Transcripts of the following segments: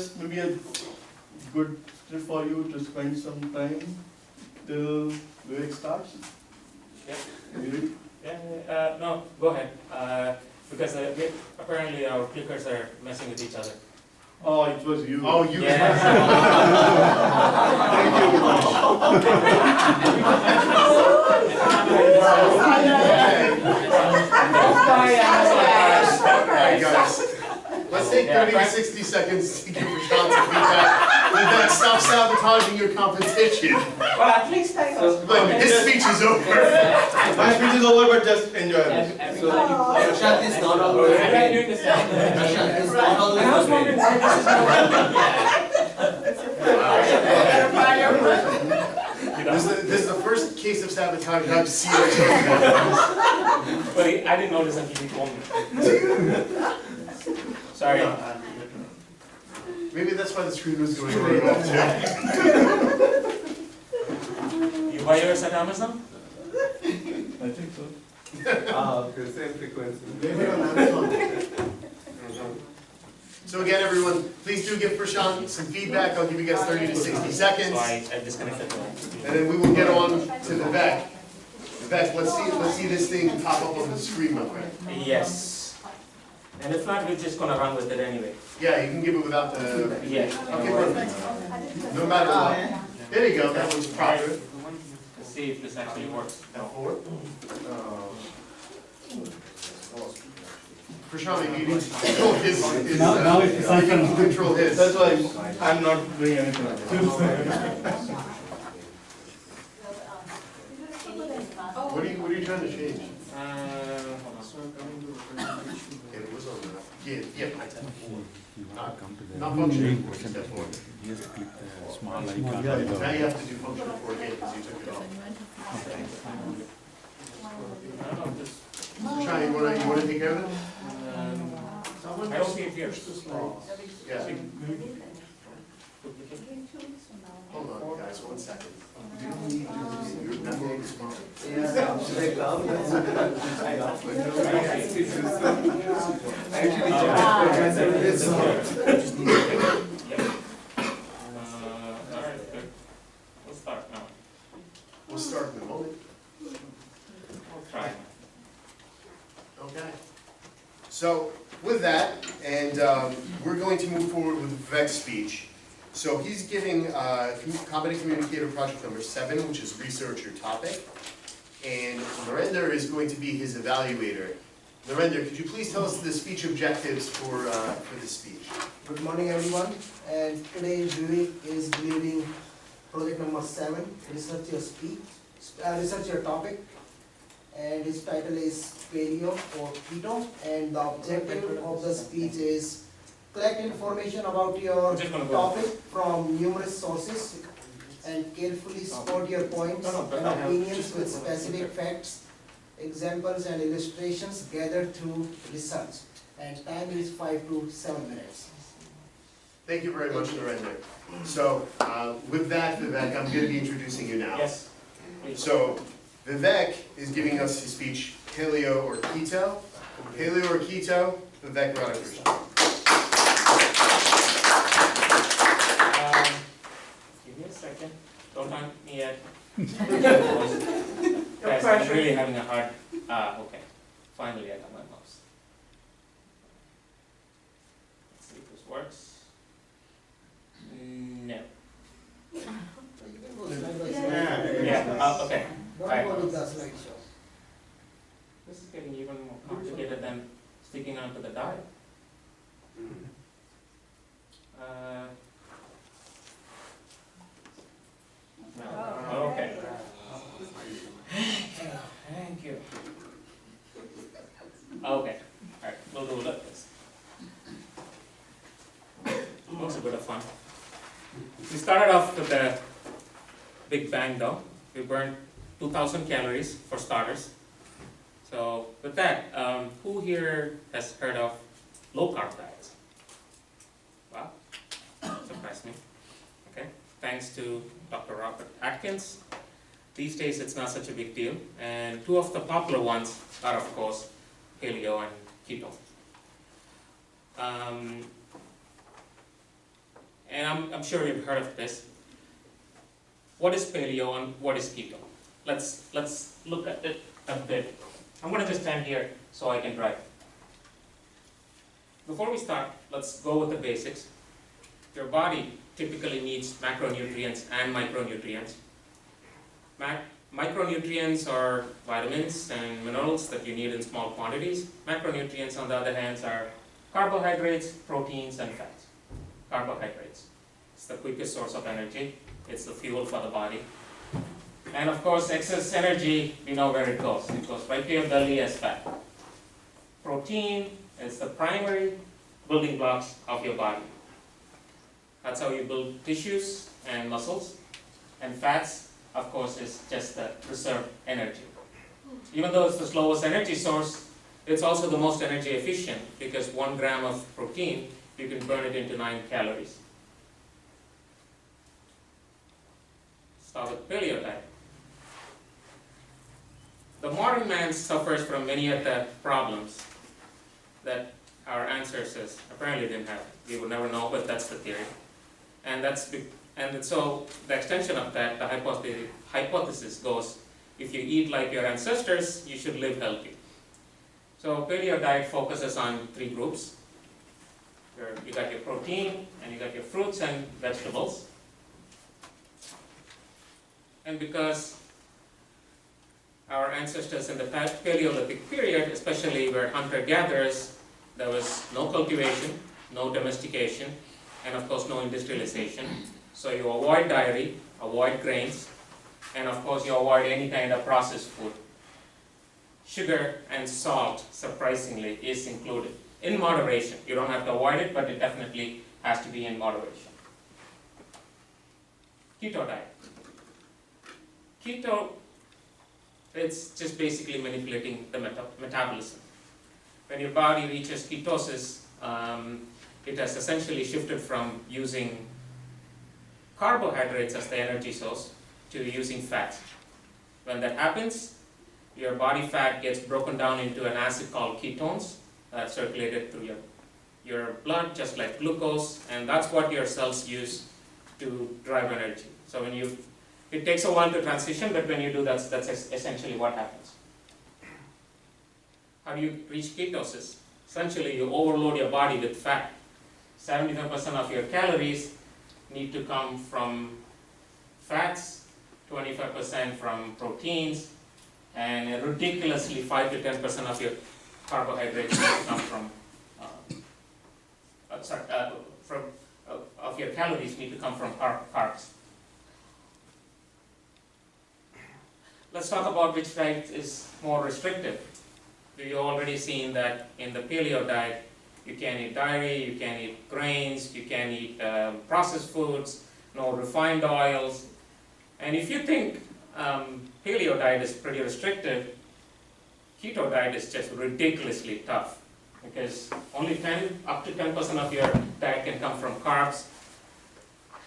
just maybe a good trip for you to spend some time till Vivek starts? Yeah. Maybe? No, go ahead. Because apparently our clickers are messing with each other. Oh, it was you. Oh, you. Yeah. Thank you. Alright guys, let's take 30 to 60 seconds to give Prashant some feedback. Then stop sabotaging your competition. Well, at least I was. But his speech is over. My speech is over, but just enjoy it. Prashant is not always Am I doing this now? Prashant is not always I was wondering why this is not This is the first case of sabotage I've seen. But I didn't notice until you told me. Sorry. Maybe that's why the screen was going really well too. You buy yours at Amazon? I think so. Okay, same frequency. Maybe on Amazon. So again, everyone, please do give Prashant some feedback. I'll give you guys 30 to 60 seconds. So I disconnected. And then we will get on to the Vivek. Vivek, let's see this thing pop up on the screen, my friend. Yes. And if not, we're just gonna run with it anyway. Yeah, you can give it without the. Yeah. Okay, perfect. No matter what. There you go. That was proper. Let's see if this actually works. F4. Prashant, you need to control his. Now it's you can control his. That's why I'm not doing anything. What are you trying to change? Hold on. It was on the. Yeah, I tapped 4. Not functioning. Step 4. You have to click the small icon. Now you have to do functional 4 again because you took it off. Prashant, you wanna take care of it? I don't see it here. Yeah. Hold on, guys, 1 second. You're not getting smart. Alright, good. We'll start now. We'll start in a moment. We'll try. Okay. So with that, and we're going to move forward with Vivek's speech. So he's giving Competent Communicator Project number 7, which is research your topic. And Narendra is going to be his evaluator. Narendra, could you please tell us the speech objectives for this speech? Good morning, everyone. And today Vivek is delivering project number 7, research your speech, research your topic. And his title is Paleo or Keto. And the objective of the speech is collect information about your topic from numerous sources and carefully support your points and opinions with specific facts, examples and illustrations gathered through research. And time is 5 to 7 minutes. Thank you very much, Narendra. So with that, Vivek, I'm going to be introducing you now. Yes. Please. So Vivek is giving us his speech, Paleo or Keto. Paleo or Keto, Vivek Radhakrishnan. Give me a second. Don't mind me yet. Guys, I'm really having a hard. Okay. Finally, I got my mouse. Let's see if this works. No. Yeah. Okay. Don't go with the slideshow. This is getting even more complicated than sticking onto the dial. Okay. Thank you. Okay. Alright, we'll do this. Looks a bit of fun. We started off with the Big Bang though. We burned 2,000 calories for starters. So with that, who here has heard of low carb diets? Wow, surprised me. Okay, thanks to Dr. Robert Atkins. These days it's not such a big deal, and two of the popular ones are of course paleo and keto. and I'm sure you've heard of this. What is paleo and what is keto? Let's look at it a bit. I'm going to just stand here so I can drive. Before we start, let's go with the basics. Your body typically needs macronutrients and micronutrients. Micronutrients are vitamins and minerals that you need in small quantities. Macronutrients, on the other hand, are carbohydrates, proteins, and fats. Carbohydrates. It's the quickest source of energy. It's the fuel for the body. And of course, excess energy, we know where it goes. It goes right to your belly as fat. Protein is the primary building blocks of your body. That's how you build tissues and muscles. And fats, of course, is just the reserve energy. Even though it's the slowest energy source, it's also the most energy efficient because 1 gram of protein, you can burn it into 9 calories. Start with paleo diet. The modern man suffers from many of the problems that our ancestors apparently didn't have. We would never know, but that's the theory. And so the extension of that, the hypothesis goes, if you eat like your ancestors, you should live healthy. So paleo diet focuses on 3 groups. You got your protein, and you got your fruits and vegetables. And because our ancestors in the Paleolithic period, especially were hunter-gatherers, there was no cultivation, no domestication, and of course no industrialization. So you avoid dairy, avoid grains, and of course you avoid any kind of processed food. Sugar and salt, surprisingly, is included in moderation. You don't have to avoid it, but it definitely has to be in moderation. Keto diet. Keto, it's just basically manipulating the metabolism. When your body reaches ketosis, it has essentially shifted from using carbohydrates as the energy source to using fats. When that happens, your body fat gets broken down into an acid called ketones that's circulated through your blood, just like glucose, and that's what your cells use to drive energy. So it takes a while to transition, but when you do, that's essentially what happens. How do you reach ketosis? Essentially, you overload your body with fat. 75% of your calories need to come from fats, 25% from proteins, and a ridiculously 5 to 10% of your carbohydrates need to come from, of your calories need to come from carbs. Let's talk about which diet is more restrictive. You've already seen that in the paleo diet, you can't eat dairy, you can't eat grains, you can't eat processed foods, no refined oils. And if you think paleo diet is pretty restrictive, keto diet is just ridiculously tough because only up to 10% of your diet can come from carbs.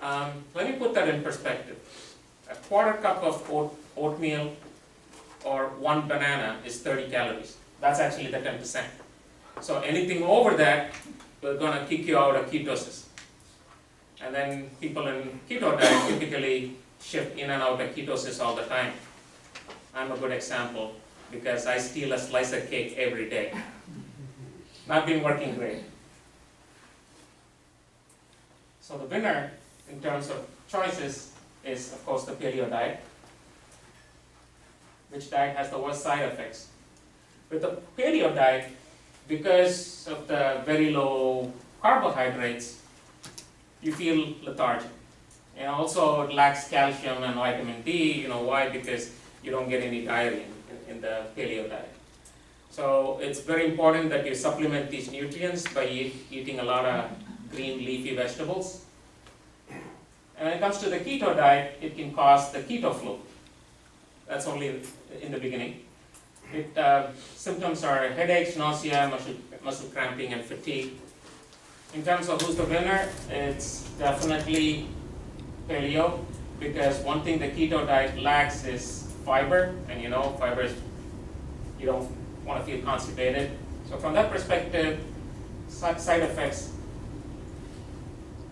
Let me put that in perspective. A quarter cup of oatmeal or 1 banana is 30 calories. That's actually the 10%. So anything over that, we're going to kick you out of ketosis. And then people in keto diet typically shift in and out of ketosis all the time. I'm a good example because I steal a slice of cake every day. Not been working great. So the winner in terms of choices is, of course, the paleo diet. Which diet has the worst side effects? With the paleo diet, because of the very low carbohydrates, you feel lethargic. And also it lacks calcium and vitamin D. You know why? Because you don't get any diarrhea in the paleo diet. So it's very important that you supplement these nutrients by eating a lot of green leafy vegetables. And when it comes to the keto diet, it can cause the keto flu. That's only in the beginning. Symptoms are headaches, nausea, muscle cramping, and fatigue. In terms of who's the winner, it's definitely paleo, because one thing the keto diet lacks is fiber, and fiber is, you don't want to feel constipated. So from that perspective, side effects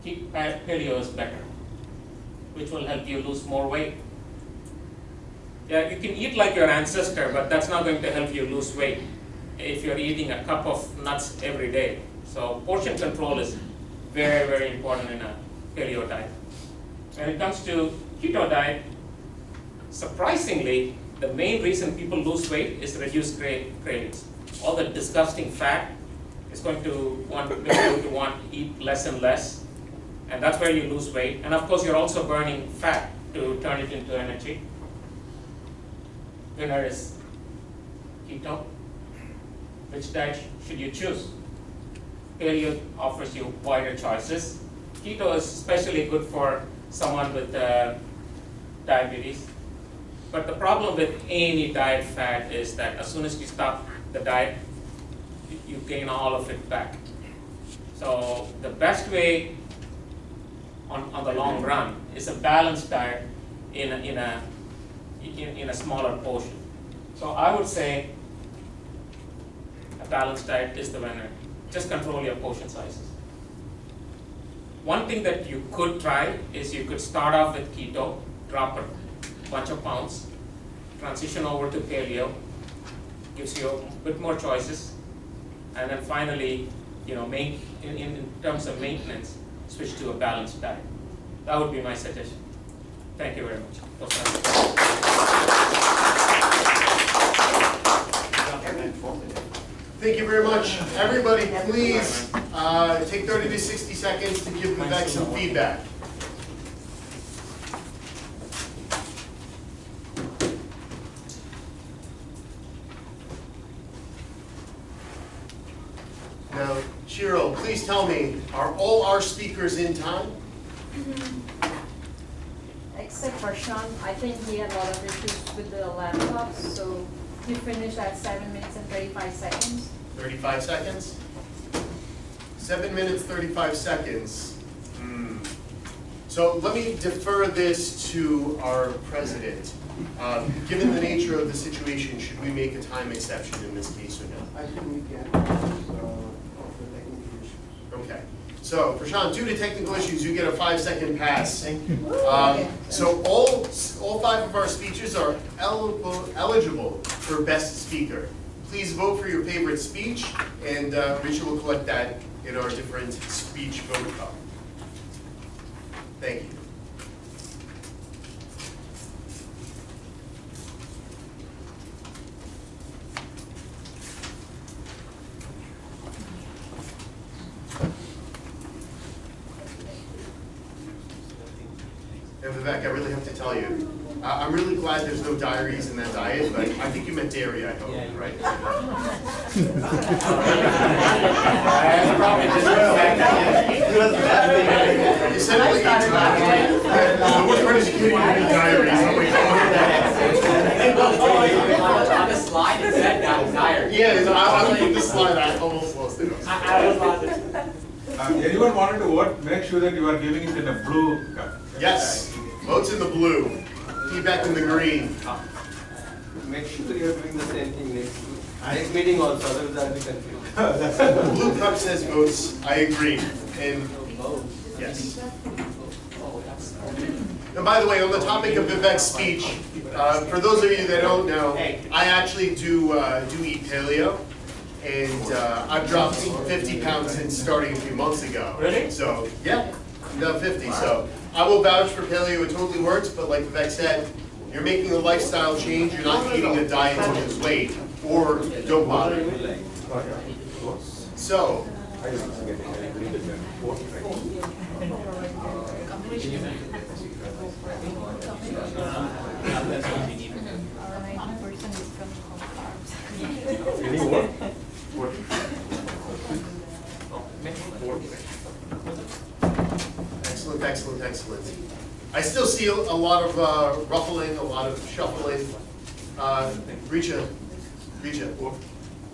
paleo is better, which will help you lose more weight. Yeah, you can eat like your ancestor, but that's not going to help you lose weight if you're eating a cup of nuts every day. So portion control is very, very important in a paleo diet. When it comes to keto diet, surprisingly, the main reason people lose weight is reduced cravings. All the disgusting fat is going to want to eat less and less, and that's where you lose weight. And of course, you're also burning fat to turn it into energy. Winner is keto. Which diet should you choose? Paleo offers you wider choices. Keto is especially good for someone with diabetes. But the problem with any diet fad is that as soon as you stop the diet, you gain all of it back. So the best way on the long run is a balanced diet in a smaller portion. So I would say a balanced diet is the winner. Just control your portion sizes. One thing that you could try is you could start off with keto, drop a bunch of pounds, transition over to paleo, gives you a bit more choices, and then finally, in terms of maintenance, switch to a balanced diet. That would be my suggestion. Thank you very much. Thank you very much. Everybody, please take 30 to 60 seconds to give Vivek some feedback. Now, Shiro, please tell me, are all our speakers in time? Except for Sean, I think he had a lot of issues with the laptop, so he finished at 7 minutes and 35 seconds. 35 seconds? 7 minutes, 35 seconds. So let me defer this to our president. Given the nature of the situation, should we make a time exception in this case or no? I think we can, of the technical issues. Okay. So, Prashant, due to technical issues, you get a 5-second pass. Thank you. So all 5 of our speeches are eligible for Best Speaker. Please vote for your favorite speech, and Richard will collect that in our different speech vote cup. Thank you. And Vivek, I really have to tell you, I'm really glad there's no diaries in that diet, but I think you meant dairy, I hope, right? You said it like 8 times. The worst part is you can't even read diaries. I'm like, On the slide, it said that diary. yeah, I would put the slide, I almost lost it. Anyone wanted to vote, make sure that you are giving it in a blue cup. Yes, votes in the blue, feedback in the green. Make sure you are doing the same thing next meeting also, otherwise I'll be confused. Blue cup says votes, I agree, and yes. And by the way, on the topic of Vivek's speech, for those of you that don't know, I actually do eat paleo, and I've dropped 50 pounds since starting a few months ago. Really? So, yeah, I'm down 50, so I will vouch for paleo, it totally works, but like Vivek said, you're making a lifestyle change, you're not eating a diet to lose weight, or don't bother. So, excellent, excellent, excellent. I still see a lot of ruffling, a lot of shuffling. Richa,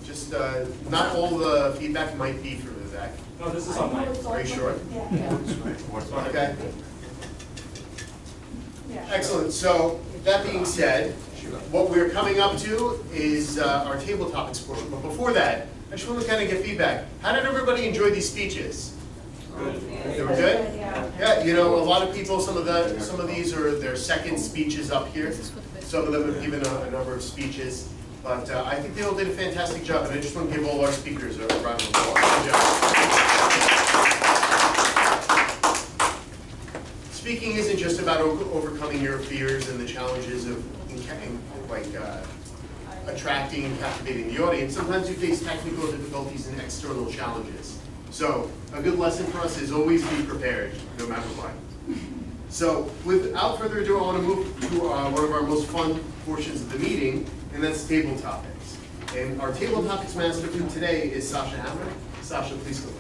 just not all the feedback might be for Vivek. No, this is on mine. Are you sure? Okay. Excellent. So that being said, what we're coming up to is our table topics portion. But before that, I just want to kind of get feedback. How did everybody enjoy these speeches? They were good? Yeah, you know, a lot of people, some of these are their second speeches up here. Some of them have given a number of speeches, but I think they all did a fantastic job, and I just want to give all our speakers a round of applause. Good job. Speaking isn't just about overcoming your fears and the challenges of attracting and captivating the audience. Sometimes you face technical difficulties and external challenges. So a good lesson for us is always be prepared, no matter what. So without further ado, I want to move to one of our most fun portions of the meeting, and that's table topics. And our table topics master for today is Sasha Hammer. Sasha, please go.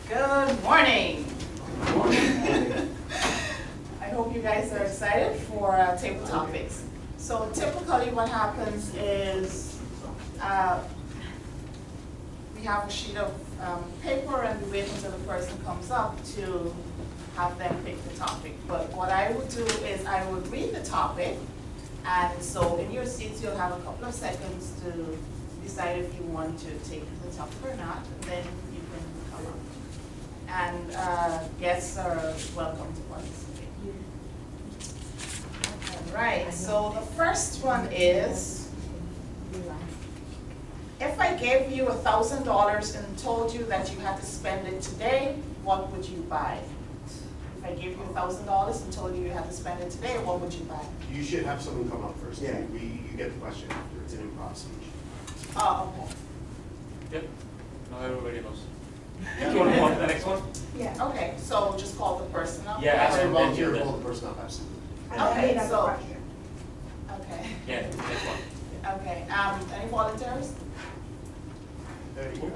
Good morning. I hope you guys are excited for table topics. So typically what happens is we have a sheet of paper and we wait until the person comes up to have them pick the topic. But what I would do is I would read the topic, and so in your seats you'll have a couple of seconds to decide if you want to take the topic or not, and then you can come up. And guests are welcome to participate. All right, so the first one is, if I gave you $1,000 and told you that you had to spend it today, what would you buy? If I gave you $1,000 and told you you had to spend it today, what would you buy? You should have someone come up first. Yeah. You get the question after. It's an improv speech. Oh, okay. Yep, now everybody knows. Do you want to go on to the next one? Yeah, okay, so just call the person up? Yeah, Ask for a and then volunteer you to then. call the person up, absolutely. Okay, so, okay, Yeah, next one. okay, any volunteers? There you go.